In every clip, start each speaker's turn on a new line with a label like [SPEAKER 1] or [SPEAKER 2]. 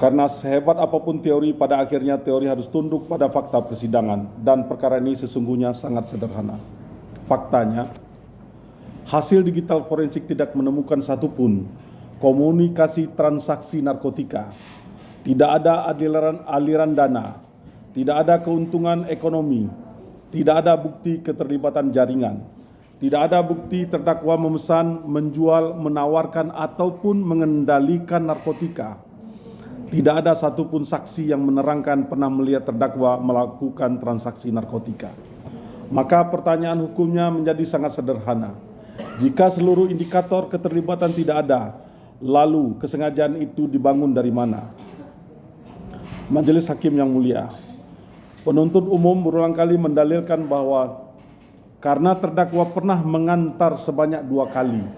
[SPEAKER 1] Karena sehebat apapun teori, pada akhirnya teori harus tunduk pada fakta persidangan, dan perkara ini sesungguhnya sangat sederhana. Faktanya, hasil digital forensik tidak menemukan satupun komunikasi transaksi narkotika, tidak ada aliran dana, tidak ada keuntungan ekonomi, tidak ada bukti keterlibatan jaringan, tidak ada bukti terdakwa memesan, menjual, menawarkan, ataupun mengendalikan narkotika. Tidak ada satupun saksi yang menerangkan pernah melihat terdakwa melakukan transaksi narkotika. Maka pertanyaan hukumnya menjadi sangat sederhana. Jika seluruh indikator keterlibatan tidak ada, lalu kesengajaan itu dibangun dari mana? Majelis Hakim yang mulia, penuntut umum berulang kali mendalilkan bahwa karena terdakwa pernah mengantar sebanyak 2 kali,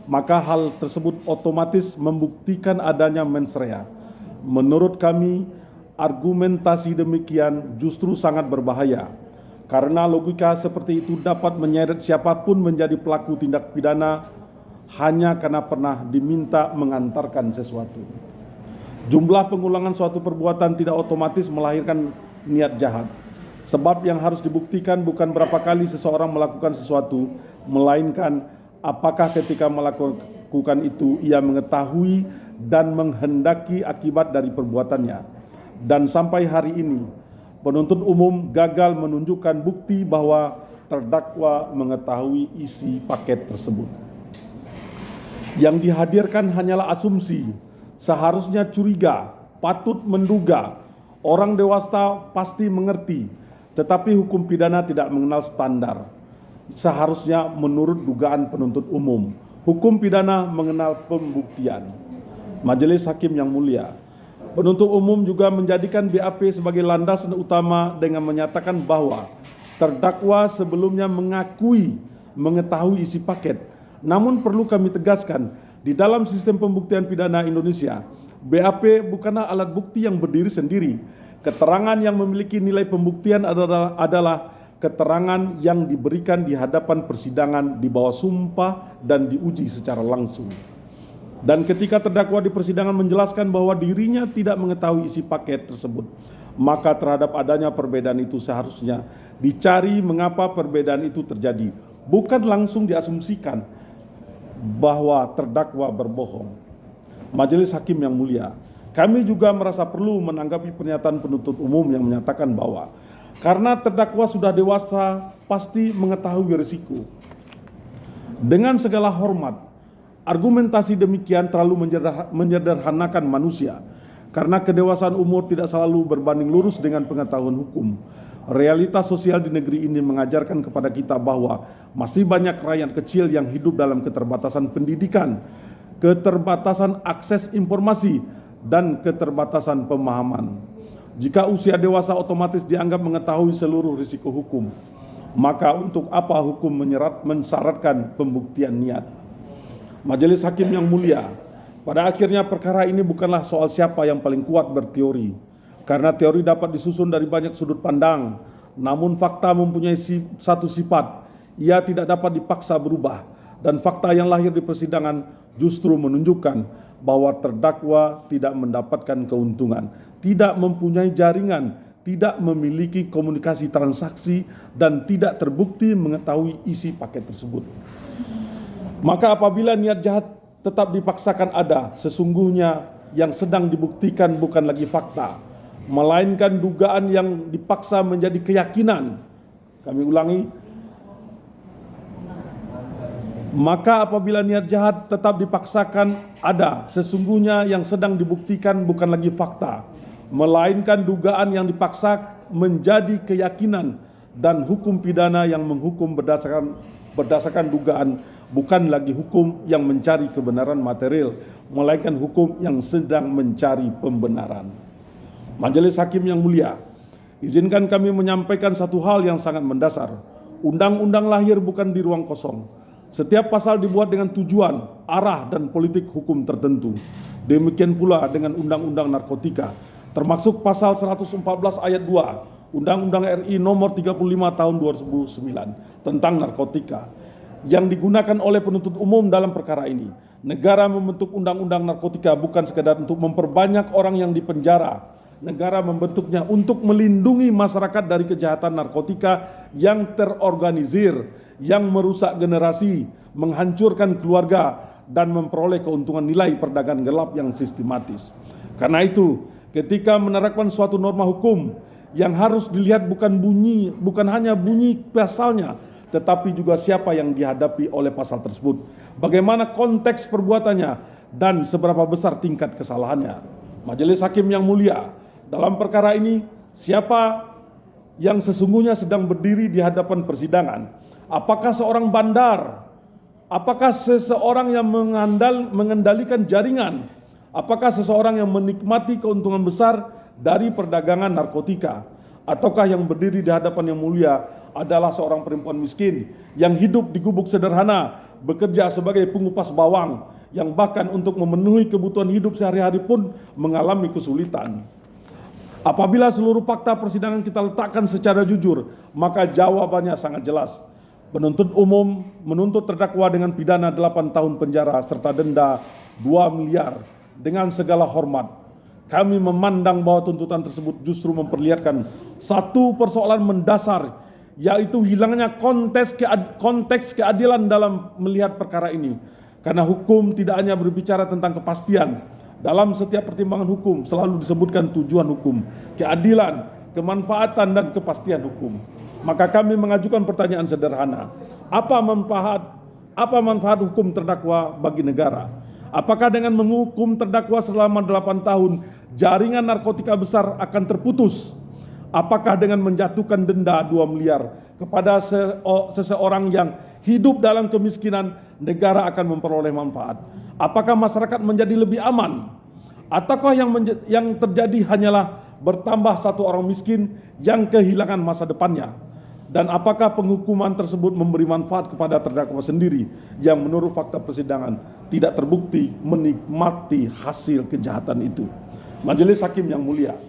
[SPEAKER 1] maka hal tersebut otomatis membuktikan adanya mens rea. Menurut kami, argumentasi demikian justru sangat berbahaya, karena logika seperti itu dapat menyeret siapapun menjadi pelaku tindak pidana hanya karena pernah diminta mengantarkan sesuatu. Jumlah pengulangan suatu perbuatan tidak otomatis melahirkan niat jahat, sebab yang harus dibuktikan bukan berapa kali seseorang melakukan sesuatu, melainkan apakah ketika melakukan itu ia mengetahui dan menghendaki akibat dari perbuatannya. Dan sampai hari ini, penuntut umum gagal menunjukkan bukti bahwa terdakwa mengetahui isi paket tersebut. Yang dihadirkan hanyalah asumsi, seharusnya curiga, patut menduga, orang dewasa pasti mengerti, tetapi hukum pidana tidak mengenal standar. Seharusnya menurut dugaan penuntut umum, hukum pidana mengenal pembuktian. Majelis Hakim yang mulia, penuntut umum juga menjadikan BAP sebagai landasan utama dengan menyatakan bahwa terdakwa sebelumnya mengakui mengetahui isi paket. Namun perlu kami tegaskan, di dalam sistem pembuktian pidana Indonesia, BAP bukanlah alat bukti yang berdiri sendiri. Keterangan yang memiliki nilai pembuktian adalah keterangan yang diberikan di hadapan persidangan di bawah sumpah dan diuji secara langsung. Dan ketika terdakwa di persidangan menjelaskan bahwa dirinya tidak mengetahui isi paket tersebut, maka terhadap adanya perbedaan itu seharusnya dicari mengapa perbedaan itu terjadi, bukan langsung diasumsikan bahwa terdakwa berbohong. Majelis Hakim yang mulia, kami juga merasa perlu menanggapi pernyataan penuntut umum yang menyatakan bahwa karena terdakwa sudah dewasa pasti mengetahui risiko. Dengan segala hormat, argumentasi demikian terlalu menyederhanakan manusia, karena kedewasaan umur tidak selalu berbanding lurus dengan pengetahuan hukum. Realitas sosial di negeri ini mengajarkan kepada kita bahwa masih banyak rakyat kecil yang hidup dalam keterbatasan pendidikan, keterbatasan akses informasi, dan keterbatasan pemahaman. Jika usia dewasa otomatis dianggap mengetahui seluruh risiko hukum, maka untuk apa hukum mensyaratkan pembuktian niat? Majelis Hakim yang mulia, pada akhirnya perkara ini bukanlah soal siapa yang paling kuat berteori, karena teori dapat disusun dari banyak sudut pandang, namun fakta mempunyai satu sifat, ia tidak dapat dipaksa berubah, dan fakta yang lahir di persidangan justru menunjukkan bahwa terdakwa tidak mendapatkan keuntungan, tidak mempunyai jaringan, tidak memiliki komunikasi transaksi, dan tidak terbukti mengetahui isi paket tersebut. Maka apabila niat jahat tetap dipaksakan ada, sesungguhnya yang sedang dibuktikan bukan lagi fakta, melainkan dugaan yang dipaksa menjadi keyakinan. Kami ulangi, maka apabila niat jahat tetap dipaksakan ada, sesungguhnya yang sedang dibuktikan bukan lagi fakta, melainkan dugaan yang dipaksa menjadi keyakinan, dan hukum pidana yang menghukum berdasarkan dugaan bukan lagi hukum yang mencari kebenaran material, melainkan hukum yang sedang mencari pembenaran. Majelis Hakim yang mulia, izinkan kami menyampaikan satu hal yang sangat mendasar. Undang-undang lahir bukan di ruang kosong. Setiap pasal dibuat dengan tujuan, arah, dan politik hukum tertentu. Demikian pula dengan Undang-Undang Narkotika, termasuk pasal 114 ayat 2 Undang-Undang RI nomor 35 tahun 2009 tentang narkotika, yang digunakan oleh penuntut umum dalam perkara ini. Negara membentuk undang-undang narkotika bukan sekadar untuk memperbanyak orang yang dipenjara. Negara membentuknya untuk melindungi masyarakat dari kejahatan narkotika yang terorganisir, yang merusak generasi, menghancurkan keluarga, dan memperoleh keuntungan nilai perdagangan gelap yang sistematis. Karena itu, ketika menerapkan suatu norma hukum yang harus dilihat bukan hanya bunyi pasalnya, tetapi juga siapa yang dihadapi oleh pasal tersebut, bagaimana konteks perbuatannya, dan seberapa besar tingkat kesalahannya. Majelis Hakim yang mulia, dalam perkara ini siapa yang sesungguhnya sedang berdiri di hadapan persidangan? Apakah seorang bandar? Apakah seseorang yang mengendalikan jaringan? Apakah seseorang yang menikmati keuntungan besar dari perdagangan narkotika? Ataukah yang berdiri di hadapan yang mulia adalah seorang perempuan miskin yang hidup di gubuk sederhana, bekerja sebagai pengupas bawang, yang bahkan untuk memenuhi kebutuhan hidup sehari-hari pun mengalami kesulitan? Apabila seluruh fakta persidangan kita letakkan secara jujur, maka jawabannya sangat jelas. Penuntut umum menuntut terdakwa dengan pidana 8 tahun penjara serta denda 2 miliar. Dengan segala hormat, kami memandang bahwa tuntutan tersebut justru memperlihatkan satu persoalan mendasar, yaitu hilangnya konteks keadilan dalam melihat perkara ini. Karena hukum tidak hanya berbicara tentang kepastian. Dalam setiap pertimbangan hukum selalu disebutkan tujuan hukum, keadilan, kemanfaatan, dan kepastian hukum. Maka kami mengajukan pertanyaan sederhana. Apa manfaat hukum terdakwa bagi negara? Apakah dengan menghukum terdakwa selama 8 tahun, jaringan narkotika besar akan terputus? Apakah dengan menjatuhkan denda 2 miliar kepada seseorang yang hidup dalam kemiskinan, negara akan memperoleh manfaat? Apakah masyarakat menjadi lebih aman? Ataukah yang terjadi hanyalah bertambah satu orang miskin yang kehilangan masa depannya? Dan apakah penghukuman tersebut memberi manfaat kepada terdakwa sendiri yang menurut fakta persidangan tidak terbukti menikmati hasil kejahatan itu? Majelis Hakim yang mulia,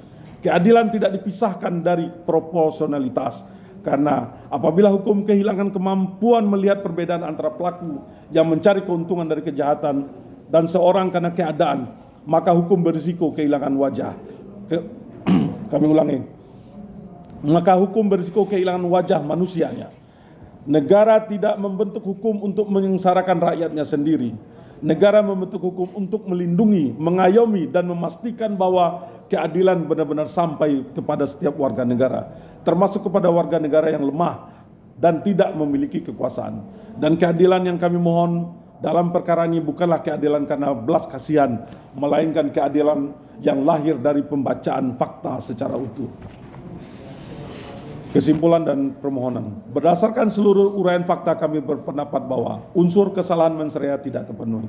[SPEAKER 1] keadilan tidak dipisahkan dari proporsionalitas. Karena apabila hukum kehilangan kemampuan melihat perbedaan antara pelaku yang mencari keuntungan dari kejahatan dan seorang karena keadaan, maka hukum berisiko kehilangan wajah. Maka hukum berisiko kehilangan wajah manusianya. Negara tidak membentuk hukum untuk menyengsarakan rakyatnya sendiri. Negara membentuk hukum untuk melindungi, mengayomi, dan memastikan bahwa keadilan benar-benar sampai kepada setiap warga negara, termasuk kepada warga negara yang lemah dan tidak memiliki kekuasaan. Dan keadilan yang kami mohon dalam perkara ini bukanlah keadilan karena belas kasihan, melainkan keadilan yang lahir dari pembacaan fakta secara utuh. Kesimpulan dan permohonan. Berdasarkan seluruh uraian fakta, kami berpendapat bahwa unsur kesalahan mens rea tidak terpenuhi.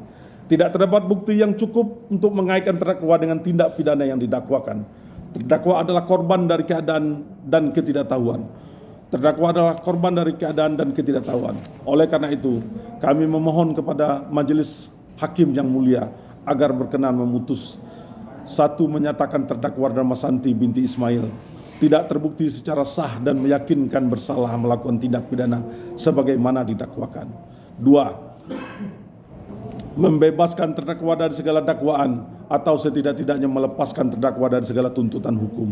[SPEAKER 1] Tidak terdapat bukti yang cukup untuk mengaitkan terdakwa dengan tindak pidana yang didakwakan. Terdakwa adalah korban dari keadaan dan ketidaktahuan. Terdakwa adalah korban dari keadaan dan ketidaktahuan. Oleh karena itu, kami memohon kepada Majelis Hakim yang mulia agar berkenan memutus. 1. Menyatakan terdakwa Darmasanti binti Ismail tidak terbukti secara sah dan meyakinkan bersalah melakukan tindak pidana sebagaimana didakwakan. 2. Membebaskan terdakwa dari segala dakwaan atau setidak-tidaknya melepaskan terdakwa dari segala tuntutan hukum.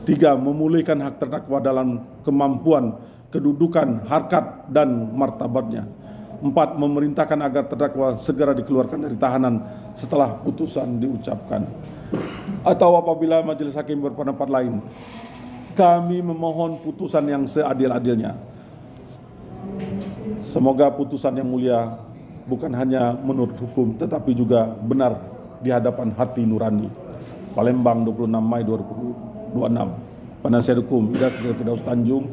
[SPEAKER 1] 3. Memulihkan hak terdakwa dalam kemampuan, kedudukan, harkat, dan martabatnya. 4. Memerintahkan agar terdakwa segera dikeluarkan dari tahanan setelah putusan diucapkan. Atau apabila majelis hakim berpendapat lain, kami memohon putusan yang seadil-adilnya. Semoga putusan yang mulia bukan hanya menurut hukum, tetapi juga benar di hadapan hati nurani. Palembang, 26 Mei 2026. Penasihat Hukum Ida Sri Firdaus Tanjung,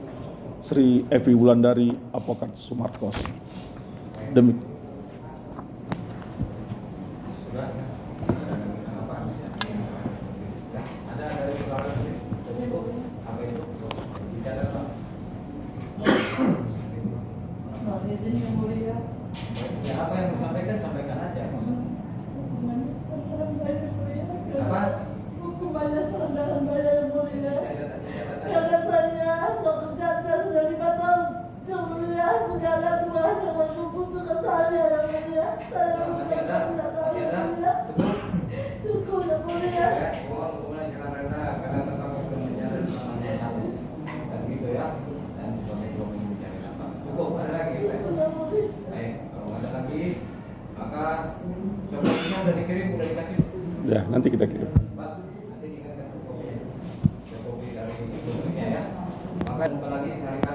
[SPEAKER 1] Sri Evi Wulandari, Advokat Sumarkos. Demikian.
[SPEAKER 2] Ya, apa yang disampaikan, sampaikan aja.
[SPEAKER 3] Hukumannya serendahan bayar mulia. Karena saya sekerja sudah 5 tahun sebenarnya penjara 2 yang membutuhkan saya
[SPEAKER 2] dikirim, udah dikasih.
[SPEAKER 1] Ya, nanti kita kirim.
[SPEAKER 2] Pak, nanti kita kasih kopi dari sebelumnya ya. Maka bukan lagi